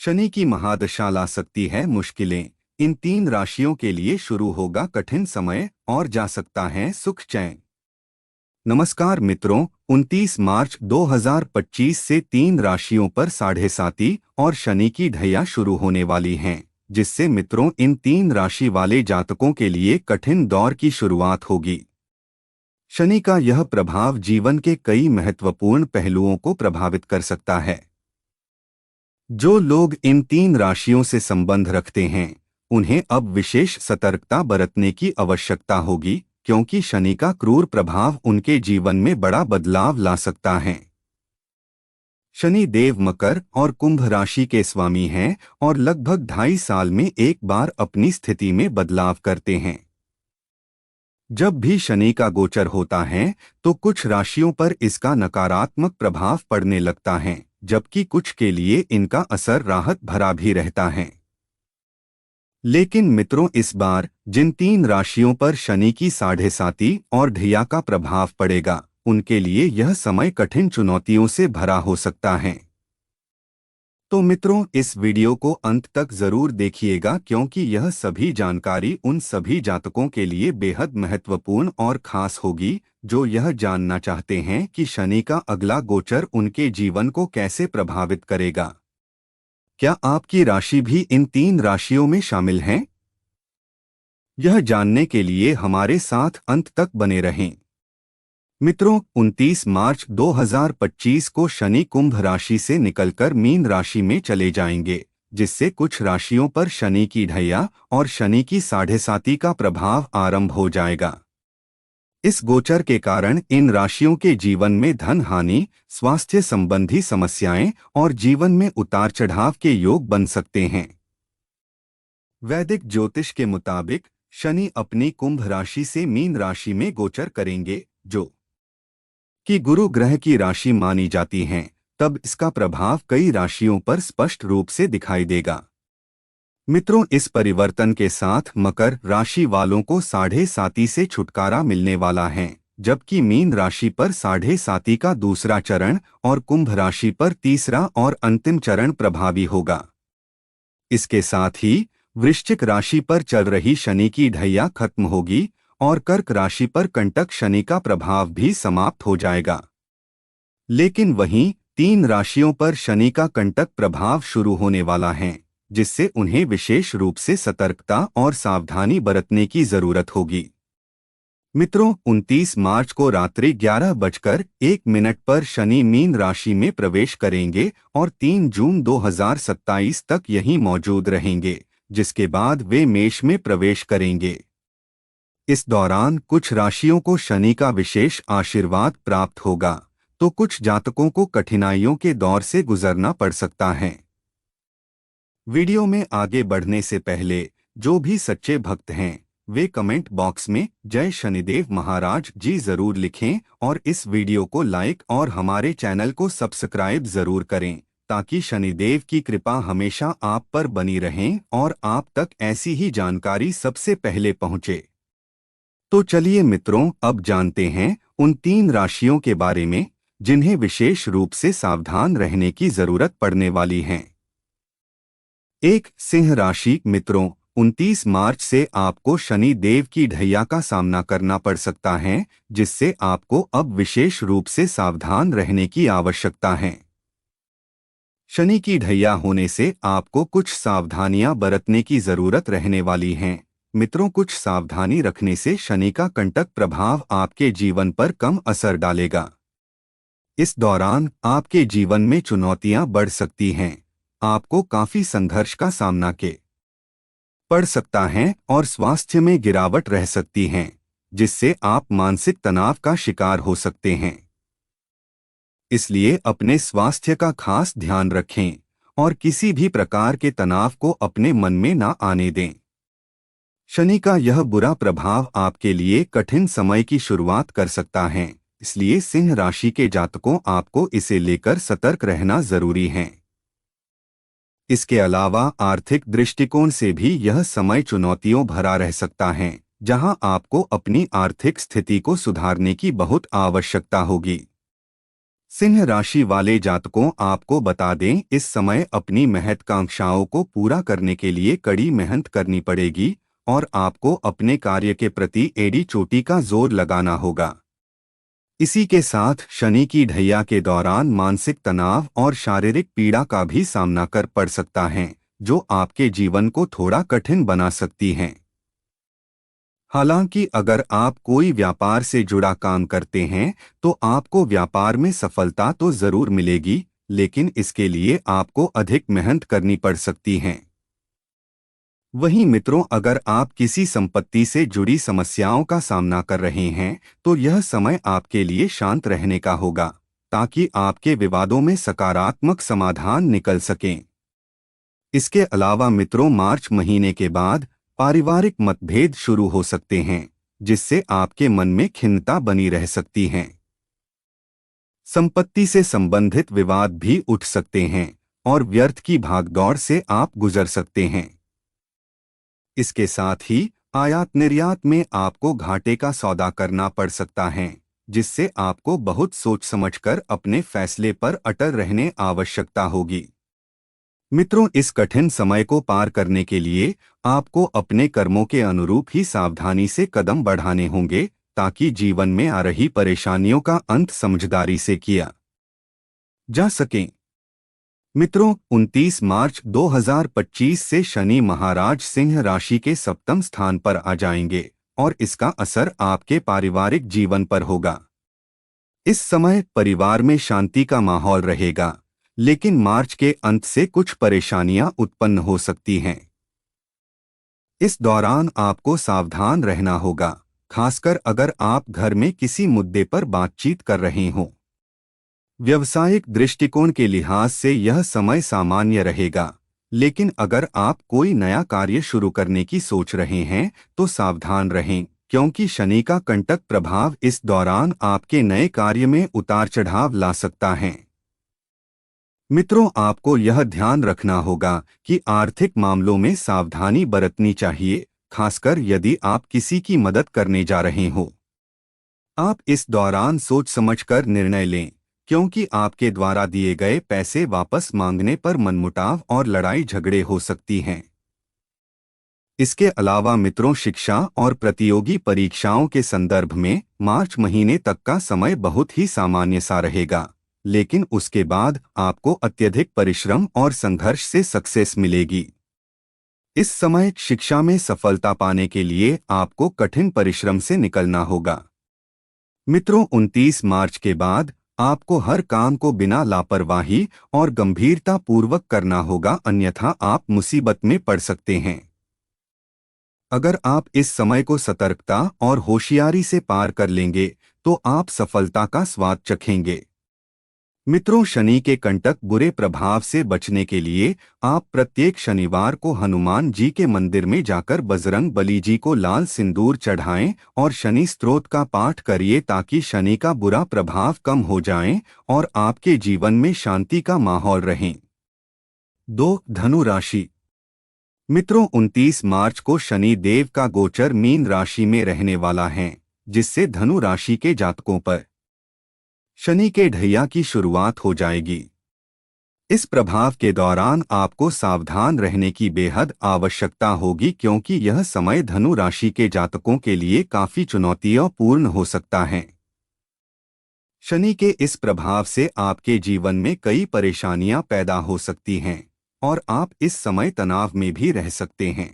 शनि की महादशा ला सकती है मुश्किलें। इन तीन राशियों के लिए शुरू होगा कठिन समय और जा सकता है सुख चैन। नमस्कार मित्रों, 29 मार्च 2025 से तीन राशियों पर साढ़े साती और शनि की ढैया शुरू होने वाली हैं, जिससे मित्रों इन तीन राशि वाले जातकों के लिए कठिन दौर की शुरुआत होगी। शनि का यह प्रभाव जीवन के कई महत्वपूर्ण पहलुओं को प्रभावित कर सकता है। जो लोग इन तीन राशियों से संबंध रखते हैं, उन्हें अब विशेष सतर्कता बरतने की आवश्यकता होगी, क्योंकि शनि का क्रूर प्रभाव उनके जीवन में बड़ा बदलाव ला सकता है। शनि देव मकर और कुंभ राशि के स्वामी हैं और लगभग 2.5 साल में एक बार अपनी स्थिति में बदलाव करते हैं। जब भी शनि का गोचर होता है तो कुछ राशियों पर इसका नकारात्मक प्रभाव पड़ने लगता है, जबकि कुछ के लिए इनका असर राहत भरा भी रहता है। लेकिन मित्रों, इस बार जिन तीन राशियों पर शनि की साढ़े साती और ढैया का प्रभाव पड़ेगा, उनके लिए यह समय कठिन चुनौतियों से भरा हो सकता है। तो मित्रों, इस वीडियो को अंत तक जरूर देखिएगा, क्योंकि यह सभी जानकारी उन सभी जातकों के लिए बेहद महत्वपूर्ण और खास होगी जो यह जानना चाहते हैं कि शनि का अगला गोचर उनके जीवन को कैसे प्रभावित करेगा। क्या आपकी राशि भी इन तीन राशियों में शामिल है? यह जानने के लिए हमारे साथ अंत तक बने रहें। मित्रों, 29 मार्च 2025 को शनि कुंभ राशि से निकलकर मीन राशि में चले जाएंगे, जिससे कुछ राशियों पर शनि की ढैया और शनि की साढ़े साती का प्रभाव आरंभ हो जाएगा। इस गोचर के कारण इन राशियों के जीवन में धन हानि, स्वास्थ्य संबंधी समस्याएं और जीवन में उतार चढ़ाव के योग बन सकते हैं। वैदिक ज्योतिष के मुताबिक शनि अपनी कुंभ राशि से मीन राशि में गोचर करेंगे, जो कि गुरु ग्रह की राशि मानी जाती हैं। तब इसका प्रभाव कई राशियों पर स्पष्ट रूप से दिखाई देगा। मित्रों, इस परिवर्तन के साथ मकर राशि वालों को साढ़े साती से छुटकारा मिलने वाला है, जबकि मीन राशि पर साढ़े साती का दूसरा चरण और कुंभ राशि पर तीसरा और अंतिम चरण प्रभावी होगा। इसके साथ ही वृश्चिक राशि पर चल रही शनि की ढैया खत्म होगी और कर्क राशि पर कंटक शनि का प्रभाव भी समाप्त हो जाएगा। लेकिन वहीं तीन राशियों पर शनि का कंटक प्रभाव शुरू होने वाला है, जिससे उन्हें विशेष रूप से सतर्कता और सावधानी बरतने की जरूरत होगी। मित्रों, 29 मार्च को रात्रि 11:01 पर शनि मीन राशि में प्रवेश करेंगे और 3 जून 2027 तक यहीं मौजूद रहेंगे, जिसके बाद वे मेष में प्रवेश करेंगे। इस दौरान कुछ राशियों को शनि का विशेष आशीर्वाद प्राप्त होगा, तो कुछ जातकों को कठिनाइयों के दौर से गुजरना पड़ सकता है। वीडियो में आगे बढ़ने से पहले जो भी सच्चे भक्त हैं, वे कमेंट बॉक्स में जय शनिदेव महाराज जी जरूर लिखें और इस वीडियो को लाइक और हमारे चैनल को सब्सक्राइब जरूर करें, ताकि शनिदेव की कृपा हमेशा आप पर बनी रहें और आप तक ऐसी ही जानकारी सबसे पहले पहुंचे। तो चलिए मित्रों, अब जानते हैं उन तीन राशियों के बारे में जिन्हें विशेष रूप से सावधान रहने की जरूरत पड़ने वाली है। 1. सिंह राशि। मित्रों, 29 मार्च से आपको शनि देव की ढैया का सामना करना पड़ सकता है, जिससे आपको अब विशेष रूप से सावधान रहने की आवश्यकता है। शनि की ढैया होने से आपको कुछ सावधानियां बरतने की जरूरत रहने वाली हैं। मित्रों, कुछ सावधानी रखने से शनि का कंटक प्रभाव आपके जीवन पर कम असर डालेगा। इस दौरान आपके जीवन में चुनौतियां बढ़ सकती हैं, आपको काफी संघर्ष का सामना के पड़ सकता है और स्वास्थ्य में गिरावट रह सकती है, जिससे आप मानसिक तनाव का शिकार हो सकते हैं। इसलिए अपने स्वास्थ्य का खास ध्यान रखें और किसी भी प्रकार के तनाव को अपने मन में ना आने दें। शनि का यह बुरा प्रभाव आपके लिए कठिन समय की शुरुआत कर सकता है, इसलिए सिंह राशि के जातकों आपको इसे लेकर सतर्क रहना जरूरी है। इसके अलावा आर्थिक दृष्टिकोण से भी यह समय चुनौतियों भरा रह सकता है, जहां आपको अपनी आर्थिक स्थिति को सुधारने की बहुत आवश्यकता होगी। सिंह राशि वाले जातकों, आपको बता दें, इस समय अपनी महत्वाकांक्षाओं को पूरा करने के लिए कड़ी मेहनत करनी पड़ेगी और आपको अपने कार्य के प्रति एड़ी चोटी का जोर लगाना होगा। इसी के साथ शनि की ढैया के दौरान मानसिक तनाव और शारीरिक पीड़ा का भी सामना कर पड़ सकता है, जो आपके जीवन को थोड़ा कठिन बना सकती हैं। हालांकि अगर आप कोई व्यापार से जुड़ा काम करते हैं तो आपको व्यापार में सफलता तो जरूर मिलेगी, लेकिन इसके लिए आपको अधिक मेहनत करनी पड़ सकती है। वहीं मित्रों, अगर आप किसी संपत्ति से जुड़ी समस्याओं का सामना कर रहे हैं तो यह समय आपके लिए शांत रहने का होगा, ताकि आपके विवादों में सकारात्मक समाधान निकल सकें। इसके अलावा मित्रों, मार्च महीने के बाद पारिवारिक मतभेद शुरू हो सकते हैं, जिससे आपके मन में खिन्नता बनी रह सकती है। संपत्ति से संबंधित विवाद भी उठ सकते हैं और व्यर्थ की भागदौड़ से आप गुजर सकते हैं। इसके साथ ही आयात निर्यात में आपको घाटे का सौदा करना पड़ सकता है, जिससे आपको बहुत सोच समझकर अपने फैसले पर अटल रहने आवश्यकता होगी। मित्रों, इस कठिन समय को पार करने के लिए आपको अपने कर्मों के अनुरूप ही सावधानी से कदम बढ़ाने होंगे, ताकि जीवन में आ रही परेशानियों का अंत समझदारी से किया जा सके। मित्रों, 29 मार्च 2025 से शनि महाराज सिंह राशि के सप्तम स्थान पर आ जाएंगे और इसका असर आपके पारिवारिक जीवन पर होगा। इस समय परिवार में शांति का माहौल रहेगा, लेकिन मार्च के अंत से कुछ परेशानियां उत्पन्न हो सकती हैं। इस दौरान आपको सावधान रहना होगा, खासकर अगर आप घर में किसी मुद्दे पर बातचीत कर रहे हों। व्यावसायिक दृष्टिकोण के लिहाज से यह समय सामान्य रहेगा, लेकिन अगर आप कोई नया कार्य शुरू करने की सोच रहे हैं तो सावधान रहें, क्योंकि शनि का कंटक प्रभाव इस दौरान आपके नए कार्य में उतार चढ़ाव ला सकता है। मित्रों, आपको यह ध्यान रखना होगा कि आर्थिक मामलों में सावधानी बरतनी चाहिए, खासकर यदि आप किसी की मदद करने जा रहे हो। आप इस दौरान सोच समझकर निर्णय लें, क्योंकि आपके द्वारा दिए गए पैसे वापस मांगने पर मनमुटाव और लड़ाई झगड़े हो सकती हैं। इसके अलावा मित्रों, शिक्षा और प्रतियोगी परीक्षाओं के संदर्भ में मार्च महीने तक का समय बहुत ही सामान्य सा रहेगा, लेकिन उसके बाद आपको अत्यधिक परिश्रम और संघर्ष से सक्सेस मिलेगी। इस समय शिक्षा में सफलता पाने के लिए आपको कठिन परिश्रम से निकलना होगा। मित्रों, 29 मार्च के बाद आपको हर काम को बिना लापरवाही और गंभीरता पूर्वक करना होगा, अन्यथा आप मुसीबत में पड़ सकते हैं। अगर आप इस समय को सतर्कता और होशियारी से पार कर लेंगे तो आप सफलता का स्वाद चखेंगे। मित्रों, शनि के कंटक बुरे प्रभाव से बचने के लिए आप प्रत्येक शनिवार को हनुमान जी के मंदिर में जाकर बजरंग बली जी को लाल सिंदूर चढ़ाएं और शनि स्तोत्र का पाठ करिए, ताकि शनि का बुरा प्रभाव कम हो जाए और आपके जीवन में शांति का माहौल रहे। 2. धनु राशि। मित्रों, 29 मार्च को शनि देव का गोचर मीन राशि में रहने वाला है, जिससे धनु राशि के जातकों पर शनि के ढैया की शुरुआत हो जाएगी। इस प्रभाव के दौरान आपको सावधान रहने की बेहद आवश्यकता होगी, क्योंकि यह समय धनु राशि के जातकों के लिए काफी चुनौतियापूर्ण हो सकता है। शनि के इस प्रभाव से आपके जीवन में कई परेशानियां पैदा हो सकती हैं और आप इस समय तनाव में भी रह सकते हैं।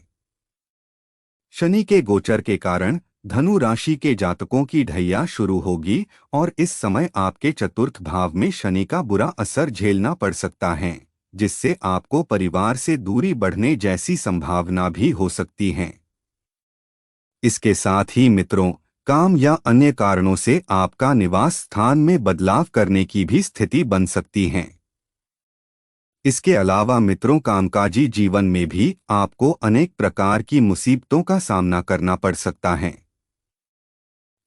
शनि के गोचर के कारण धनु राशि के जातकों की ढैया शुरू होगी और इस समय आपके चतुर्थ भाव में शनि का बुरा असर झेलना पड़ सकता है, जिससे आपको परिवार से दूरी बढ़ने जैसी संभावना भी हो सकती है। इसके साथ ही मित्रों, काम या अन्य कारणों से आपका निवास स्थान में बदलाव करने की भी स्थिति बन सकती है। इसके अलावा मित्रों, कामकाजी जीवन में भी आपको अनेक प्रकार की मुसीबतों का सामना करना पड़ सकता है।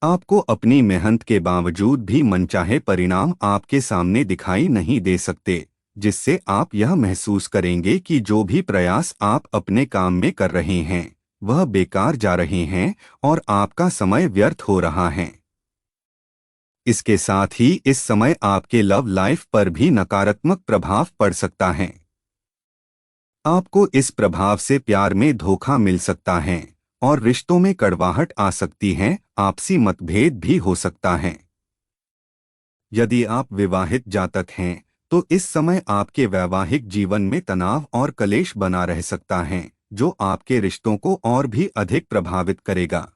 आपको अपनी मेहनत के बावजूद भी मनचाहे परिणाम आपके सामने दिखाई नहीं दे सकते, जिससे आप यह महसूस करेंगे कि जो भी प्रयास आप अपने काम में कर रहे हैं वह बेकार जा रहे हैं और आपका समय व्यर्थ हो रहा है। इसके साथ ही इस समय आपके लव लाइफ पर भी नकारात्मक प्रभाव पड़ सकता है। आपको इस प्रभाव से प्यार में धोखा मिल सकता है और रिश्तों में कड़वाहट आ सकती है, आपसी मतभेद भी हो सकता है। यदि आप विवाहित जातक हैं, तो इस समय आपके वैवाहिक जीवन में तनाव और कलेश बना रह सकता है, जो आपके रिश्तों को और भी अधिक प्रभावित करेगा।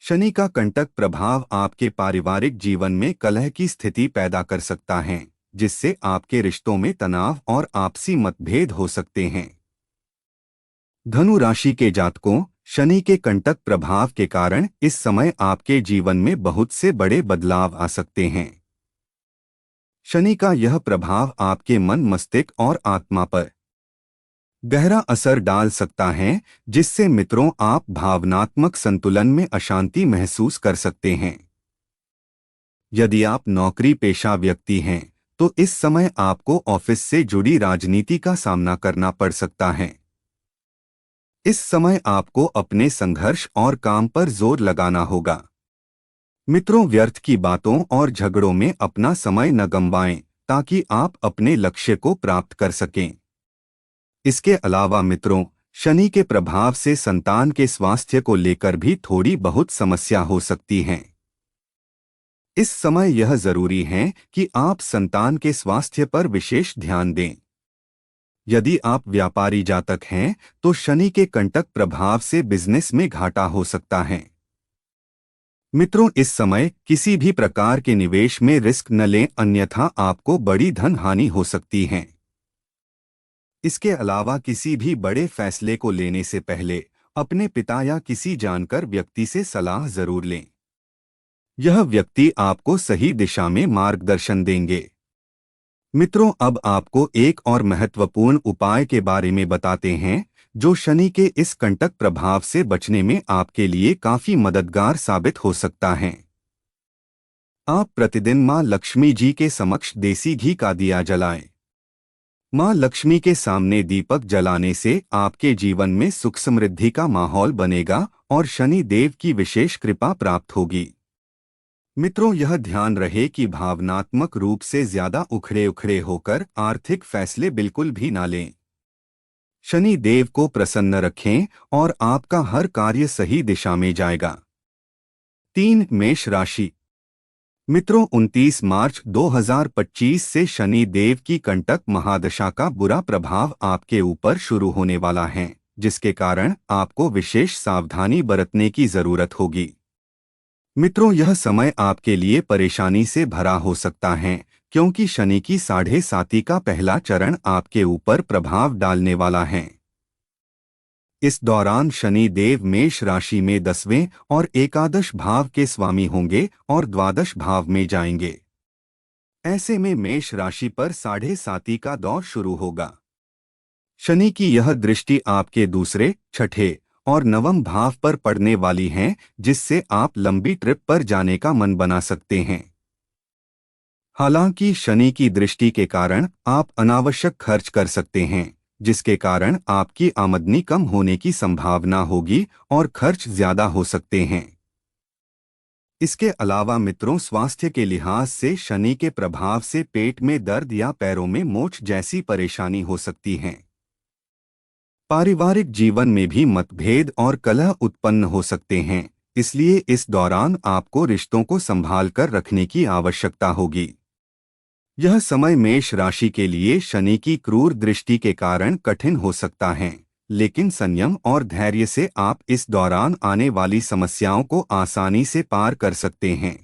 शनि का कंटक प्रभाव आपके पारिवारिक जीवन में कलह की स्थिति पैदा कर सकता है, जिससे आपके रिश्तों में तनाव और आपसी मतभेद हो सकते हैं। धनु राशि के जातकों, शनि के कंटक प्रभाव के कारण इस समय आपके जीवन में बहुत से बड़े बदलाव आ सकते हैं। शनि का यह प्रभाव आपके मन, मस्तिष्क और आत्मा पर गहरा असर डाल सकता है, जिससे मित्रों आप भावनात्मक संतुलन में अशांति महसूस कर सकते हैं। यदि आप नौकरी पेशा व्यक्ति हैं, तो इस समय आपको ऑफिस से जुड़ी राजनीति का सामना करना पड़ सकता है। इस समय आपको अपने संघर्ष और काम पर जोर लगाना होगा। मित्रों, व्यर्थ की बातों और झगड़ों में अपना समय न गंवाएं, ताकि आप अपने लक्ष्य को प्राप्त कर सकें। इसके अलावा मित्रों, शनि के प्रभाव से संतान के स्वास्थ्य को लेकर भी थोड़ी बहुत समस्या हो सकती है। इस समय यह जरूरी है कि आप संतान के स्वास्थ्य पर विशेष ध्यान दें। यदि आप व्यापारी जातक हैं, तो शनि के कंटक प्रभाव से बिजनेस में घाटा हो सकता है। मित्रों, इस समय किसी भी प्रकार के निवेश में रिस्क न लें, अन्यथा आपको बड़ी धन हानि हो सकती है। इसके अलावा किसी भी बड़े फैसले को लेने से पहले अपने पिता या किसी जानकार व्यक्ति से सलाह जरूर लें। यह व्यक्ति आपको सही दिशा में मार्गदर्शन देंगे। मित्रों, अब आपको एक और महत्वपूर्ण उपाय के बारे में बताते हैं, जो शनि के इस कंटक प्रभाव से बचने में आपके लिए काफी मददगार साबित हो सकता है। आप प्रतिदिन मां लक्ष्मी जी के समक्ष देसी घी का दिया जलाएं। मां लक्ष्मी के सामने दीपक जलाने से आपके जीवन में सुख समृद्धि का माहौल बनेगा और शनि देव की विशेष कृपा प्राप्त होगी। मित्रों, यह ध्यान रहे कि भावनात्मक रूप से ज्यादा उखड़े होकर आर्थिक फैसले बिल्कुल भी ना लें। शनि देव को प्रसन्न रखें और आपका हर कार्य सही दिशा में जाएगा। 3. मेष राशि। मित्रों, 29 मार्च 2025 से शनि देव की कंटक महादशा का बुरा प्रभाव आपके ऊपर शुरू होने वाला है, जिसके कारण आपको विशेष सावधानी बरतने की जरूरत होगी। मित्रों, यह समय आपके लिए परेशानी से भरा हो सकता है, क्योंकि शनि की 7.5 का पहला चरण आपके ऊपर प्रभाव डालने वाला है। इस दौरान शनि देव मेष राशि में 10वें और एकादश भाव के स्वामी होंगे और द्वादश भाव में जाएंगे। ऐसे में मेष राशि पर 7.5 का दौर शुरू होगा। शनि की यह दृष्टि आपके दूसरे, छठे और नवम भाव पर पड़ने वाली है, जिससे आप लंबी ट्रिप पर जाने का मन बना सकते हैं। हालांकि शनि की दृष्टि के कारण आप अनावश्यक खर्च कर सकते हैं, जिसके कारण आपकी आमदनी कम होने की संभावना होगी और खर्च ज्यादा हो सकते हैं। इसके अलावा मित्रों, स्वास्थ्य के लिहाज से शनि के प्रभाव से पेट में दर्द या पैरों में मोच जैसी परेशानी हो सकती है। पारिवारिक जीवन में भी मतभेद और कलह उत्पन्न हो सकते हैं, इसलिए इस दौरान आपको रिश्तों को संभाल कर रखने की आवश्यकता होगी। यह समय मेष राशि के लिए शनि की क्रूर दृष्टि के कारण कठिन हो सकता है, लेकिन संयम और धैर्य से आप इस दौरान आने वाली समस्याओं को आसानी से पार कर सकते हैं।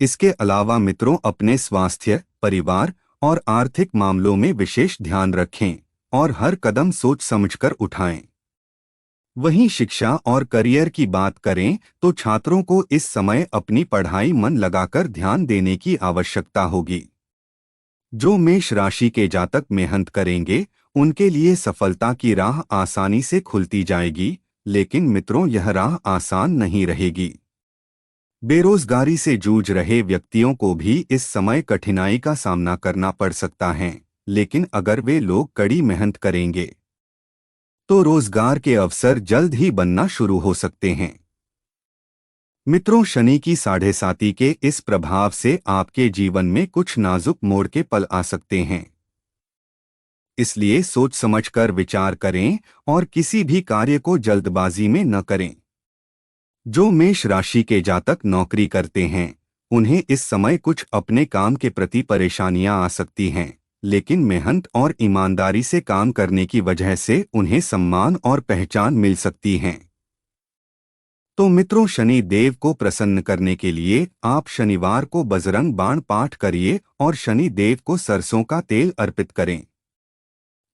इसके अलावा मित्रों, अपने स्वास्थ्य, परिवार और आर्थिक मामलों में विशेष ध्यान रखें और हर कदम सोच समझकर उठाएं। वहीं शिक्षा और करियर की बात करें तो छात्रों को इस समय अपनी पढ़ाई मन लगाकर ध्यान देने की आवश्यकता होगी। जो मेष राशि के जातक मेहनत करेंगे, उनके लिए सफलता की राह आसानी से खुलती जाएगी, लेकिन मित्रों, यह राह आसान नहीं रहेगी। बेरोजगारी से जूझ रहे व्यक्तियों को भी इस समय कठिनाई का सामना करना पड़ सकता है, लेकिन अगर वे लोग कड़ी मेहनत करेंगे तो रोजगार के अवसर जल्द ही बनना शुरू हो सकते हैं। मित्रों, शनि की साढ़े साती के इस प्रभाव से आपके जीवन में कुछ नाजुक मोड़ के पल आ सकते हैं। इसलिए सोच समझकर विचार करें और किसी भी कार्य को जल्दबाजी में न करें। जो मेष राशि के जातक नौकरी करते हैं, उन्हें इस समय कुछ अपने काम के प्रति परेशानियां आ सकती हैं, लेकिन मेहनत और ईमानदारी से काम करने की वजह से उन्हें सम्मान और पहचान मिल सकती है। तो मित्रों, शनि देव को प्रसन्न करने के लिए आप शनिवार को बजरंग बाण पाठ करिए और शनि देव को सरसों का तेल अर्पित करें।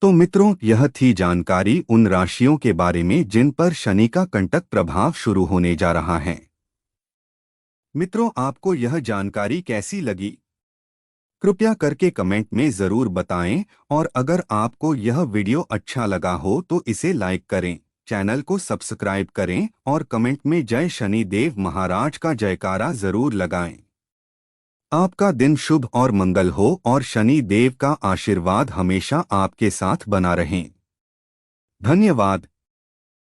तो मित्रों, यह थी जानकारी उन राशियों के बारे में जिन पर शनि का कंटक प्रभाव शुरू होने जा रहा है। मित्रों, आपको यह जानकारी कैसी लगी? कृपया करके कमेंट में ज़रूर बताएं, और अगर आपको यह वीडियो अच्छा लगा हो तो इसे लाइक करें, चैनल को सब्सक्राइब करें और कमेंट में जय शनि देव महाराज का जयकारा ज़रूर लगाएं। आपका दिन शुभ और मंगल हो और शनि देव का आशीर्वाद हमेशा आपके साथ बना रहे। धन्यवाद।